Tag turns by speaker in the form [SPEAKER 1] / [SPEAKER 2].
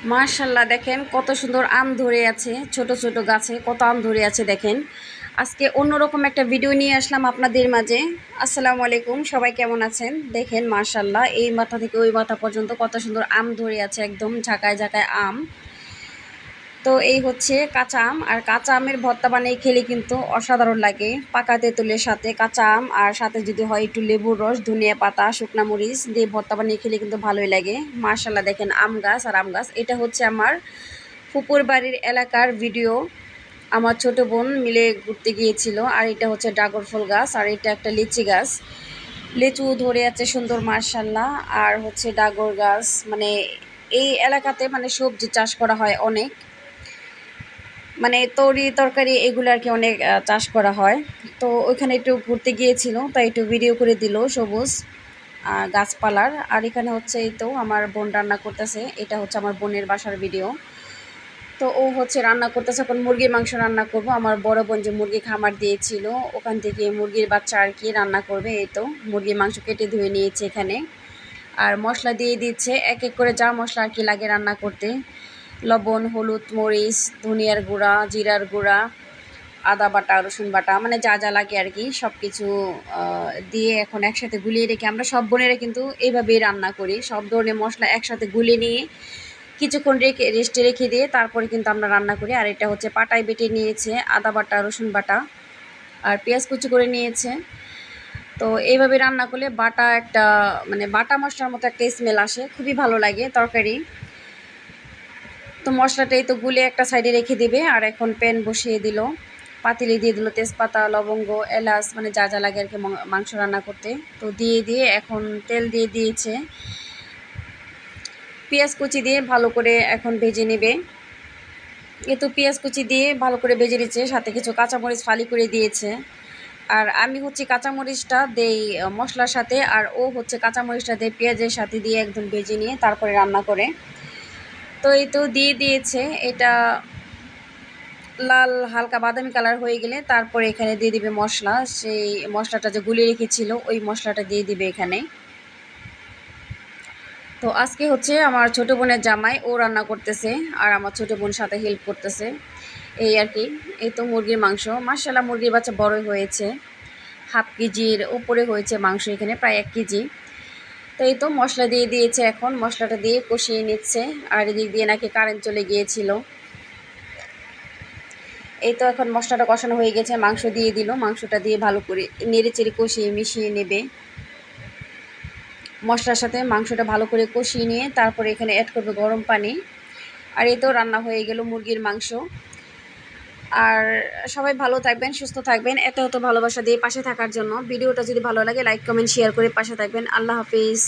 [SPEAKER 1] মাশাল্লাহ দেখেন কত সুন্দর আম ধরে আছে, ছোট ছোট গাছে কত আম ধরে আছে দেখেন। আজকে অন্যরকম একটা ভিডিও নিয়ে আসলাম আপনাদের মাঝে। আসসালামু আলাইকুম, সবাই কেমন আছেন? দেখেন মাশাল্লাহ এই মাথা থেকে ওই মাথা পর্যন্ত কত সুন্দর আম ধরে আছে, একদম ঝাঁকায় ঝাঁকায় আম। তো এই হচ্ছে কাঁচা আম, আর কাঁচা আমের ভর্তা বানিয়ে খেলে কিন্তু অসাধারণ লাগে। পাকা তেঁতুলের সাথে কাঁচা আম, আর সাথে যদি হয় একটু লেবুর রস, ধনিয়া পাতা, শুকনা মরিচ দিয়ে ভর্তা বানিয়ে খেলে কিন্তু ভালোই লাগে। মাশাল্লাহ দেখেন আম গাছ আর আম গাছ। এটা হচ্ছে আমার ফুপুর বাড়ির এলাকার ভিডিও। আমার ছোট বোন মিলে ঘুরতে গিয়েছিল। আর এটা হচ্ছে ড্রাগন ফল গাছ, আর এটা একটা লিচি গাছ, লিচু ধরে আছে সুন্দর মাশাল্লাহ। আর হচ্ছে ডাগর গাছ, মানে এই এলাকাতে মানে সবজি চাষ করা হয় অনেক, মানে তরি তরকারি এগুলো আর কি অনেক চাষ করা হয়। তো ওইখানে একটু ঘুরতে গিয়েছিল, তাই একটু ভিডিও করে দিল সবুজ গাছপালার। আর এখানে হচ্ছে এই তো আমার বোন রান্না করতেছে, এটা হচ্ছে আমার বোনের বাসার ভিডিও। তো ও হচ্ছে রান্না করতেছে, এখন মুরগির মাংস রান্না করব। আমার বড় বোন যে মুরগি খামার দিয়েছিল ওখান থেকে মুরগির বাচ্চা আর কি রান্না করবে। এই তো মুরগির মাংস কেটে ধুয়ে নিয়েছে এখানে, আর মশলা দিয়ে দিচ্ছে এক এক করে, যা মশলা আর কি লাগে রান্না করতে। লবণ, হলুদ, মরিচ, ধনিয়ার গুঁড়া, জিরার গুঁড়া, আদা বাটা, রসুন বাটা, মানে যা যা লাগে আর কি সব কিছু দিয়ে এখন একসাথে গুলিয়ে রেখে, আমরা সব বোনেরা কিন্তু এইভাবেই রান্না করি। সব ধরনের মশলা একসাথে গুলিয়ে নিয়ে কিছুক্ষণ রেস্টে রেখে দিয়ে তারপরে কিন্তু আমরা রান্না করি। আর এটা হচ্ছে পাটায় বেটে নিয়েছে আদা বাটা, রসুন বাটা, আর পেঁয়াজ কুচি করে নিয়েছে। তো এইভাবে রান্না করলে বাটা একটা, মানে বাটা মশলার মতো একটা স্মেল আসে, খুবই ভালো লাগে তরকারি। তো মশলাটাই তো গুলে একটা সাইডে রেখে দিবে। আর এখন প্যান বসিয়ে দিল, পাতিলে দিয়ে দিল তেজপাতা, লবঙ্গ, এলাচ, মানে যা যা লাগে আর কি মাংস রান্না করতে। তো দিয়ে দিয়ে এখন তেল দিয়ে দিয়েছে, পেঁয়াজ কুচি দিয়ে ভালো করে এখন ভেজে নেবে। এ তো পেঁয়াজ কুচি দিয়ে ভালো করে ভেজে নিচ্ছে, সাথে কিছু কাঁচামরিচ ফালি করে দিয়েছে। আর আমি হচ্ছে কাঁচামরিচটা দেই মশলার সাথে, আর ও হচ্ছে কাঁচামরিচটা দেয় পেঁয়াজের সাথে দিয়ে একদম ভেজে নিয়ে তারপরে রান্না করে। তো এই তো দিয়ে দিয়েছে, এটা লাল হালকা বাদামি কালার হয়ে গেলে তারপরে এখানে দিয়ে দিবে মশলা, সেই মশলাটা যে গুলিয়ে রেখেছিল ওই মশলাটা দিয়ে দিবে এখানে। তো আজকে হচ্ছে আমার ছোটো বোনের জামাই, ও রান্না করতেছে আর আমার ছোটো বোন সাথে হেল্প করতেছে, এই আর কি। এই তো মুরগির মাংস, মাশাআল্লাহ মুরগির বাচ্চা বড়ই হয়েছে, হাফ কেজির উপরে হয়েছে মাংস, এখানে প্রায় 1 কেজি। তো এই তো মশলা দিয়ে দিয়েছে, এখন মশলাটা দিয়ে কষিয়ে নিচ্ছে। আর এদিক দিয়ে নাকি কারেন্ট চলে গিয়েছিল। এই তো এখন মশলাটা কষানো হয়ে গেছে, মাংস দিয়ে দিল, মাংসটা দিয়ে ভালো করে নেড়ে চেড়ে কষিয়ে মিশিয়ে নেবে। মশলার সাথে মাংসটা ভালো করে কষিয়ে নিয়ে তারপরে এখানে অ্যাড করবে গরম পানি। আর এই তো রান্না হয়ে গেল মুরগির মাংস। আর সবাই ভালো থাকবেন, সুস্থ থাকবেন, এত ভালোবাসা দিয়ে পাশে থাকার জন্য। ভিডিওটা যদি ভালো লাগে লাইক কমেন্ট শেয়ার করে পাশে থাকবেন। আল্লাহ হাফিজ।